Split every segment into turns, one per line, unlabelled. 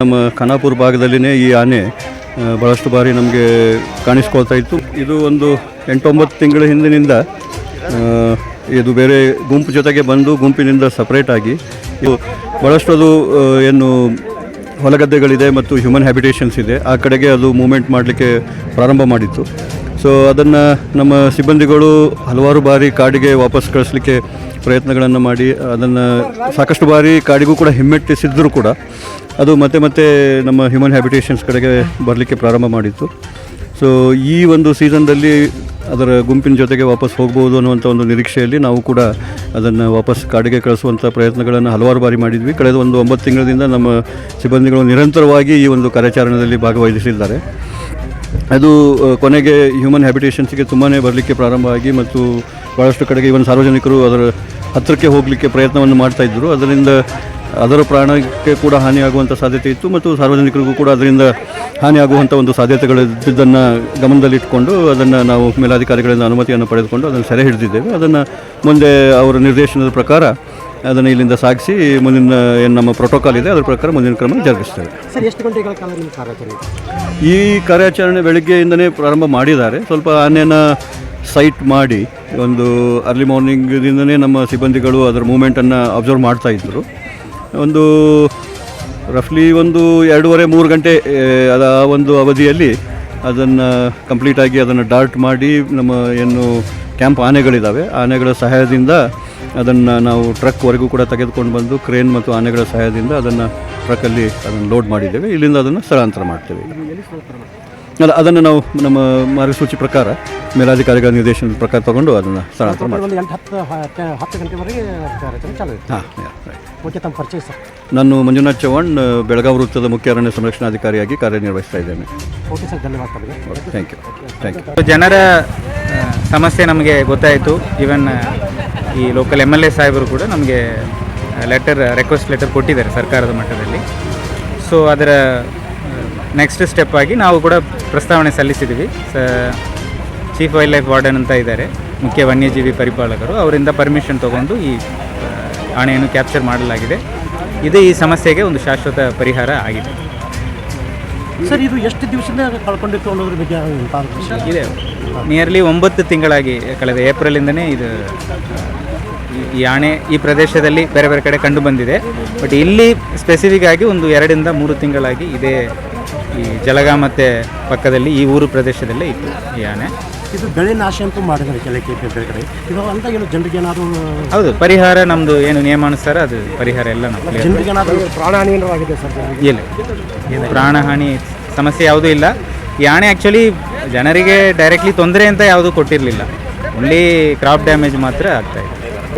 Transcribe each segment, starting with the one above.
ನಮ್ಮ ಖಾನಾಪುರ ಭಾಗದಲ್ಲಿನೇ ಈ ಆನೆ ಭಾಳಷ್ಟು ಬಾರಿ ನಮಗೆ ಕಾಣಿಸ್ಕೊಳ್ತಾ ಇತ್ತು. ಇದು ಒಂದು 8-9 ತಿಂಗಳ ಹಿಂದಿನಿಂದ ಇದು ಬೇರೆ ಗುಂಪು ಜೊತೆಗೆ ಬಂದು ಗುಂಪಿನಿಂದ ಸಪ್ರೇಟಾಗಿ ಇದು ಭಾಳಷ್ಟು ಅದು ಏನು ಹೊಲಗದ್ದೆಗಳಿದೆ ಮತ್ತು ಹ್ಯೂಮನ್ ಹ್ಯಾಬಿಟೇಷನ್ಸ್ ಇದೆ, ಆ ಕಡೆಗೆ ಅದು ಮೂವ್ಮೆಂಟ್ ಮಾಡಲಿಕ್ಕೆ ಪ್ರಾರಂಭ ಮಾಡಿತ್ತು. ಸೊ ಅದನ್ನು ನಮ್ಮ ಸಿಬ್ಬಂದಿಗಳು ಹಲವಾರು ಬಾರಿ ಕಾಡಿಗೆ ವಾಪಸ್ ಕಳಿಸ್ಲಿಕ್ಕೆ ಪ್ರಯತ್ನಗಳನ್ನು ಮಾಡಿ ಅದನ್ನು ಸಾಕಷ್ಟು ಬಾರಿ ಕಾಡಿಗೂ ಕೂಡ ಹಿಮ್ಮೆಟ್ಟಿಸಿದ್ದರೂ ಕೂಡ ಅದು ಮತ್ತೆ ಮತ್ತೆ ನಮ್ಮ ಹ್ಯೂಮನ್ ಹ್ಯಾಬಿಟೇಷನ್ಸ್ ಕಡೆಗೆ ಬರಲಿಕ್ಕೆ ಪ್ರಾರಂಭ ಮಾಡಿತ್ತು. ಸೊ ಈ ಒಂದು ಸೀಸನ್ದಲ್ಲಿ ಅದರ ಗುಂಪಿನ ಜೊತೆಗೆ ವಾಪಸ್ ಹೋಗ್ಬೋದು ಅನ್ನುವಂಥ ಒಂದು ನಿರೀಕ್ಷೆಯಲ್ಲಿ ನಾವು ಕೂಡ ಅದನ್ನು ವಾಪಸ್ ಕಾಡಿಗೆ ಕಳಿಸುವಂಥ ಪ್ರಯತ್ನಗಳನ್ನು ಹಲವಾರು ಬಾರಿ ಮಾಡಿದ್ವಿ. ಕಳೆದ ಒಂದು 9 ತಿಂಗಳಿಂದ ನಮ್ಮ ಸಿಬ್ಬಂದಿಗಳು ನಿರಂತರವಾಗಿ ಈ ಒಂದು ಕಾರ್ಯಾಚರಣೆಯಲ್ಲಿ ಭಾಗವಹಿಸಿದ್ದಾರೆ. ಅದು ಕೊನೆಗೆ ಹ್ಯೂಮನ್ ಹ್ಯಾಬಿಟೇಷನ್ಸ್ಗೆ ತುಂಬಾ ಬರಲಿಕ್ಕೆ ಪ್ರಾರಂಭ ಆಗಿ ಮತ್ತು ಭಾಳಷ್ಟು ಕಡೆಗೆ ಇವನ್ ಸಾರ್ವಜನಿಕರು ಅದರ ಹತ್ತಿರಕ್ಕೆ ಹೋಗಲಿಕ್ಕೆ ಪ್ರಯತ್ನವನ್ನು ಮಾಡ್ತಾಯಿದ್ರು. ಅದರಿಂದ ಅದರ ಪ್ರಾಣಕ್ಕೆ ಕೂಡ ಹಾನಿಯಾಗುವಂಥ ಸಾಧ್ಯತೆ ಇತ್ತು ಮತ್ತು ಸಾರ್ವಜನಿಕರಿಗೂ ಕೂಡ ಅದರಿಂದ ಹಾನಿಯಾಗುವಂಥ ಒಂದು ಸಾಧ್ಯತೆಗಳಿದ್ದನ್ನು ಗಮನದಲ್ಲಿಟ್ಕೊಂಡು ಅದನ್ನು ನಾವು ಮೇಲಾಧಿಕಾರಿಗಳಿಂದ ಅನುಮತಿಯನ್ನು ಪಡೆದುಕೊಂಡು ಅದನ್ನು ಸೆರೆ ಹಿಡಿದಿದ್ದೇವೆ. ಅದನ್ನು ಮುಂದೆ ಅವರ ನಿರ್ದೇಶನದ ಪ್ರಕಾರ ಅದನ್ನು ಇಲ್ಲಿಂದ ಸಾಗಿಸಿ ಮುಂದಿನ ಏನು ನಮ್ಮ ಪ್ರೋಟೋಕಾಲ್ ಇದೆ ಅದರ ಪ್ರಕಾರ ಮುಂದಿನ ಕ್ರಮ ಜರುಗಿಸ್ತೇವೆ.
ಸರ್, ಎಷ್ಟು ಗಂಟೆಗಳ ಕಾಲ ನಿಮ್ಮ ಕಾರ್ಯಾಚರಣೆ?
ಈ ಕಾರ್ಯಾಚರಣೆ ಬೆಳಗ್ಗೆಯಿಂದನೇ ಪ್ರಾರಂಭ ಮಾಡಿದ್ದಾರೆ. ಸ್ವಲ್ಪ ಆನೆಯನ್ನು ಸೈಟ್ ಮಾಡಿ ಒಂದು ಅರ್ಲಿ ಮಾರ್ನಿಂಗ್ದಿಂದನೇ ನಮ್ಮ ಸಿಬ್ಬಂದಿಗಳು ಅದರ ಮೂಮೆಂಟನ್ನು ಅಬ್ಸರ್ವ್ ಮಾಡ್ತಾಯಿದ್ರು. ಒಂದು ರಫ್ಲಿ ಒಂದು 2-3 ಗಂಟೆ ಅದ ಒಂದು ಅವಧಿಯಲ್ಲಿ ಅದನ್ನು ಕಂಪ್ಲೀಟಾಗಿ ಅದನ್ನು ಡಾರ್ಟ್ ಮಾಡಿ ನಮ್ಮ ಏನು ಕ್ಯಾಂಪ್ ಆನೆಗಳಿದ್ದಾವೆ ಆನೆಗಳ ಸಹಾಯದಿಂದ ಅದನ್ನು ನಾವು ಟ್ರಕ್ವರೆಗೂ ಕೂಡ ತೆಗೆದುಕೊಂಡು ಬಂದು ಕ್ರೇನ್ ಮತ್ತು ಆನೆಗಳ ಸಹಾಯದಿಂದ ಅದನ್ನು ಟ್ರಕ್ಕಲ್ಲಿ ಅದನ್ನು ಲೋಡ್ ಮಾಡಿದ್ದೇವೆ. ಇಲ್ಲಿಂದ ಅದನ್ನು ಸ್ಥಳಾಂತರ ಮಾಡ್ತೇವೆ. ಅಲ್ಲ, ಅದನ್ನು ನಾವು ನಮ್ಮ ಮಾರ್ಗಸೂಚಿ ಪ್ರಕಾರ ಮೇಲಾಧಿಕಾರಿಗಳ ನಿರ್ದೇಶನದ ಪ್ರಕಾರ ತಗೊಂಡು ಅದನ್ನು ಸ್ಥಳಾಂತರ ಮಾಡ್ತೀವಿ.
10 ಗಂಟೆವರೆಗೆ
ಹಾಂ,
ಓಕೆ. ತಮ್ಮ ಪರಿಚಯ ಸರ್?
ನಾನು ಮಂಜುನಾಥ್ ಚವ್ಹಾಣ್, ಬೆಳಗಾವಿ ವೃತ್ತದ ಮುಖ್ಯ ಅರಣ್ಯ ಸಂರಕ್ಷಣಾಧಿಕಾರಿಯಾಗಿ ಕಾರ್ಯನಿರ್ವಹಿಸ್ತಾ ಇದ್ದೇನೆ.
ಓಕೆ ಸರ್, ಧನ್ಯವಾದ.
Thank you.
ಜನರ ಸಮಸ್ಯೆ ನಮಗೆ ಗೊತ್ತಾಯಿತು. ಈವನ್ ಈ ಲೋಕಲ್ MLA ಸಾಹೇಬರು ಕೂಡ ನಮಗೆ ರಿಕ್ವೆಸ್ಟ್ ಲೆಟರ್ ಕೊಟ್ಟಿದ್ದಾರೆ ಸರ್ಕಾರದ ಮಟ್ಟದಲ್ಲಿ. ಸೊ ಅದರ ನೆಕ್ಸ್ಟ್ ಸ್ಟೆಪ್ ಆಗಿ ನಾವು ಕೂಡ ಪ್ರಸ್ತಾವನೆ ಸಲ್ಲಿಸಿದ್ದೀವಿ. ಚೀಫ್ ವೈಲ್ಡ್ ಲೈಫ್ ವಾರ್ಡನ್ ಅಂತ ಇದ್ದಾರೆ, ಮುಖ್ಯ ವನ್ಯಜೀವಿ ಪರಿಪಾಲಕರು, ಅವರಿಂದ ಪರ್ಮಿಷನ್ ತೊಗೊಂಡು ಈ ಆನೆಯನ್ನು ಕ್ಯಾಪ್ಚರ್ ಮಾಡಲಾಗಿದೆ. ಇದು ಈ ಸಮಸ್ಯೆಗೆ ಒಂದು ಶಾಶ್ವತ ಪರಿಹಾರ ಆಗಿದೆ.
ಸರ್, ಇದು ಎಷ್ಟು ದಿವಸದಿಂದ ಕಳ್ಕೊಂಡಿತ್ತು ಅನ್ನೋದ್ರ ಬಗ್ಗೆ
ಇದೆ. ನಿಯರ್ಲಿ 9 ತಿಂಗಳಾಗಿ, ಕಳೆದ ಏಪ್ರಿಲಿಂದನೇ ಇದು ಈ ಆನೆ ಈ ಪ್ರದೇಶದಲ್ಲಿ ಬೇರೆ ಬೇರೆ ಕಡೆ ಕಂಡು ಬಂದಿದೆ. ಬಟ್ ಇಲ್ಲಿ ಸ್ಪೆಸಿಫಿಕ್ ಆಗಿ ಒಂದು 2-3 ತಿಂಗಳಾಗಿ ಇದೇ ಈ ಜಲಗ ಮತ್ತು ಪಕ್ಕದಲ್ಲಿ ಈ ಊರು ಪ್ರದೇಶದಲ್ಲೇ ಇತ್ತು ಈ ಆನೆ.
ಇದು ಬೆಳೆ ನಾಶ ಅಂತೂ ಮಾಡಿದ್ದಾರೆ ಕೆಲಕ್ಕೆ ಬೇರೆ ಕಡೆ. ಇದು ಅಂತ ಏನು ಜನರಿಗೆ ಏನಾದರೂ?
ಹೌದು, ಪರಿಹಾರ ನಮ್ಮದು ಏನು ನಿಯಮಾನುಸಾರ ಅದು ಪರಿಹಾರ ಎಲ್ಲ ನಾವು
ಜನರಿಗೆ ಏನಾದರೂ ಪ್ರಾಣಹಾನಿ ಏನಾದರೂ ಆಗಿದೆ ಸರ್?
ಇಲ್ಲ, ಪ್ರಾಣಹಾನಿ ಸಮಸ್ಯೆ ಯಾವುದೂ ಇಲ್ಲ. ಈ ಆನೆ ಆ್ಯಕ್ಚುಲಿ ಜನರಿಗೆ ಡೈರೆಕ್ಟ್ಲಿ ತೊಂದರೆ ಅಂತ ಯಾವುದೂ ಕೊಟ್ಟಿರಲಿಲ್ಲ, ಓನ್ಲಿ ಕ್ರಾಪ್ ಡ್ಯಾಮೇಜ್ ಮಾತ್ರ ಆಗ್ತಾಯಿದೆ.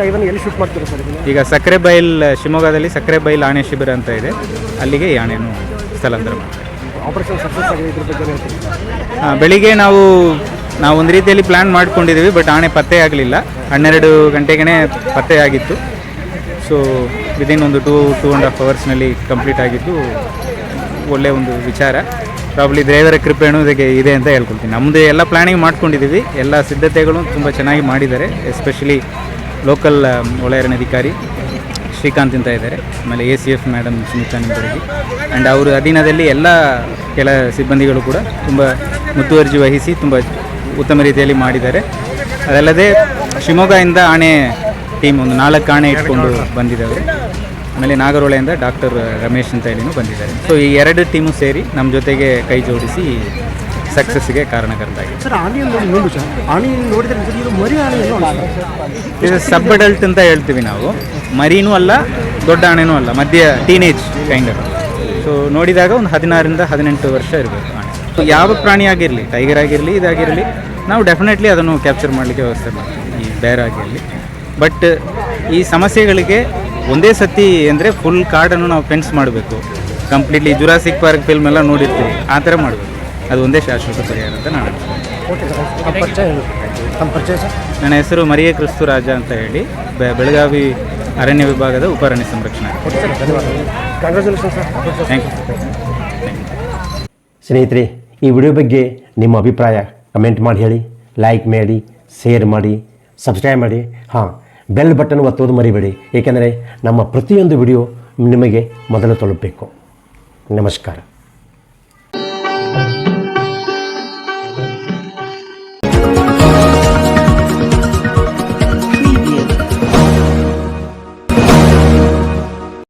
ಇದನ್ನು ಎಲ್ಲಿ ಶೂಟ್ ಮಾಡ್ತೀರಾ ಸರ್?
ಈಗ ಸಕ್ಕರೆಬೈಲ್, ಶಿವಮೊಗ್ಗದಲ್ಲಿ ಸಕ್ಕರೆಬೈಲ್ ಆನೆ ಶಿಬಿರ ಅಂತ ಇದೆ, ಅಲ್ಲಿಗೆ ಈ ಆನೆಯನ್ನು ಸ್ಥಳಾಂತರ ಮಾಡ್ತೀವಿ.
ಆಪರೇಷನ್ ಸಕ್ಸಸ್ ಆಗಿದೆ, ಇದ್ರ ಬಗ್ಗೆ ಹೇಳ್ತೀವಿ.
ಬೆಳಿಗ್ಗೆ ನಾವು ಒಂದು ರೀತಿಯಲ್ಲಿ ಪ್ಲ್ಯಾನ್ ಮಾಡ್ಕೊಂಡಿದ್ದೀವಿ, ಬಟ್ ಆನೆ ಪತ್ತೆ ಆಗಲಿಲ್ಲ. 12 ಗಂಟೆಗೇ ಪತ್ತೆ ಆಗಿತ್ತು. ಸೊ ವಿದಿನ್ ಒಂದು 2.5 ಅವರ್ಸ್ನಲ್ಲಿ ಕಂಪ್ಲೀಟ್ ಆಗಿದ್ದು ಒಳ್ಳೆಯ ಒಂದು ವಿಚಾರ. ಪ್ರಾಬ್ಲಿ ದೇವರ ಕೃಪೆನೂ ಇದಕ್ಕೆ ಇದೆ ಅಂತ ಹೇಳ್ಕೊಳ್ತೀನಿ. ನಮ್ಮದು ಎಲ್ಲ ಪ್ಲ್ಯಾನಿಂಗ್ ಮಾಡ್ಕೊಂಡಿದ್ದೀವಿ, ಎಲ್ಲ ಸಿದ್ಧತೆಗಳು ತುಂಬ ಚೆನ್ನಾಗಿ ಮಾಡಿದ್ದಾರೆ. ಎಸ್ಪೆಷಲಿ ಲೋಕಲ್ ಒಳಾರಣ್ಯಾಧಿಕಾರಿ ಶ್ರೀಕಾಂತ್ ಅಂತ ಇದ್ದಾರೆ, ಆಮೇಲೆ ACF madam Sumita Nimbaragi, and ಅವರು ಅಧೀನದಲ್ಲಿ ಎಲ್ಲ ಕೆಲ ಸಿಬ್ಬಂದಿಗಳು ಕೂಡ ತುಂಬ ಮುತುವರ್ಜಿ ವಹಿಸಿ ತುಂಬ ಉತ್ತಮ ರೀತಿಯಲ್ಲಿ ಮಾಡಿದ್ದಾರೆ. ಅದಲ್ಲದೆ ಶಿವಮೊಗ್ಗದಿಂದ ಆನೆ ಟೀಮ್ ಒಂದು 4 ಆನೆ ಇಟ್ಕೊಂಡು ಬಂದಿದ್ದಾರೆ. ಆಮೇಲೆ ನಾಗರಹೊಳೆಯಿಂದ ಡಾಕ್ಟರ್ ರಮೇಶ್ ಅಂತ ಹೇಳಿನೂ ಬಂದಿದ್ದಾರೆ. ಸೊ ಈ 2 ಟೀಮು ಸೇರಿ ನಮ್ಮ ಜೊತೆಗೆ ಕೈ ಜೋಡಿಸಿ ಸಕ್ಸಸ್ಗೆ ಕಾರಣಕರ್ತಾಗಿದೆ.
ಸರ್, ಆನೆ ನೋಡಿದ್ರೆ ಇದು ಮರಿ ಆನೆ
ಇದು ಸಬ್ ಅಡಲ್ಟ್ ಅಂತ ಹೇಳ್ತೀವಿ ನಾವು. ಮರಿನೂ ಅಲ್ಲ, ದೊಡ್ಡ ಆನೆನೂ ಅಲ್ಲ, ಮಧ್ಯ ಟೀನೇಜ್ ಕೈಂಡ್ ಆಫ್. ಸೊ ನೋಡಿದಾಗ ಒಂದು 16-18 ವರ್ಷ ಇರಬೇಕು ಆನೆ. ಯಾವ ಪ್ರಾಣಿ ಆಗಿರಲಿ, ಟೈಗರ್ ಆಗಿರಲಿ, ಇದಾಗಿರಲಿ, ನಾವು ಡೆಫಿನೆಟ್ಲಿ ಅದನ್ನು ಕ್ಯಾಪ್ಚರ್ ಮಾಡಲಿಕ್ಕೆ ವ್ಯವಸ್ಥೆ ಮಾಡ್ತೀವಿ, ಈ ಬೇರ್ ಆಗಿರಲಿ. ಬಟ್ ಈ ಸಮಸ್ಯೆಗಳಿಗೆ ಒಂದೇ ಸತಿ ಅಂದರೆ ಫುಲ್ ಕಾಡನ್ನು ನಾವು ಫೆನ್ಸ್ ಮಾಡಬೇಕು. ಕಂಪ್ಲೀಟ್ಲಿ ಜುರಾಸಿಕ್ ಪಾರ್ಕ್ ಫಿಲ್ಮ್ ಎಲ್ಲ ನೋಡಿರ್ತೀವಿ, ಆ ಥರ ಮಾಡಬೇಕು. ಅದು ಒಂದೇ ಶಾಶ್ವತ ಪರಿಹಾರ ಅಂತ ನಾನು ನನ್ನ ಹೆಸರು ಮರಿಯ ಕ್ರಿಸ್ತು ರಾಜ ಅಂತ ಹೇಳಿ, ಬೆಳಗಾವಿ ಅರಣ್ಯ ವಿಭಾಗದ ಉಪ ಅರಣ್ಯ ಸಂರಕ್ಷಣಾ. Thank you.
ಸ್ನೇಹಿತರೆ, ಈ ವಿಡಿಯೋ ಬಗ್ಗೆ ನಿಮ್ಮ ಅಭಿಪ್ರಾಯ ಕಮೆಂಟ್ ಮಾಡಿ ಹೇಳಿ, ಲೈಕ್ ಮಾಡಿ, ಶೇರ್ ಮಾಡಿ, ಸಬ್ಸ್ಕ್ರೈಬ್ ಮಾಡಿ. ಹಾಂ, ಬೆಲ್ ಬಟನ್ ಒತ್ತೋದು ಮರಿಬೇಡಿ, ಏಕೆಂದರೆ ನಮ್ಮ ಪ್ರತಿಯೊಂದು ವಿಡಿಯೋ ನಿಮಗೆ ಮೊದಲು ತಲುಪಬೇಕು. ನಮಸ್ಕಾರ.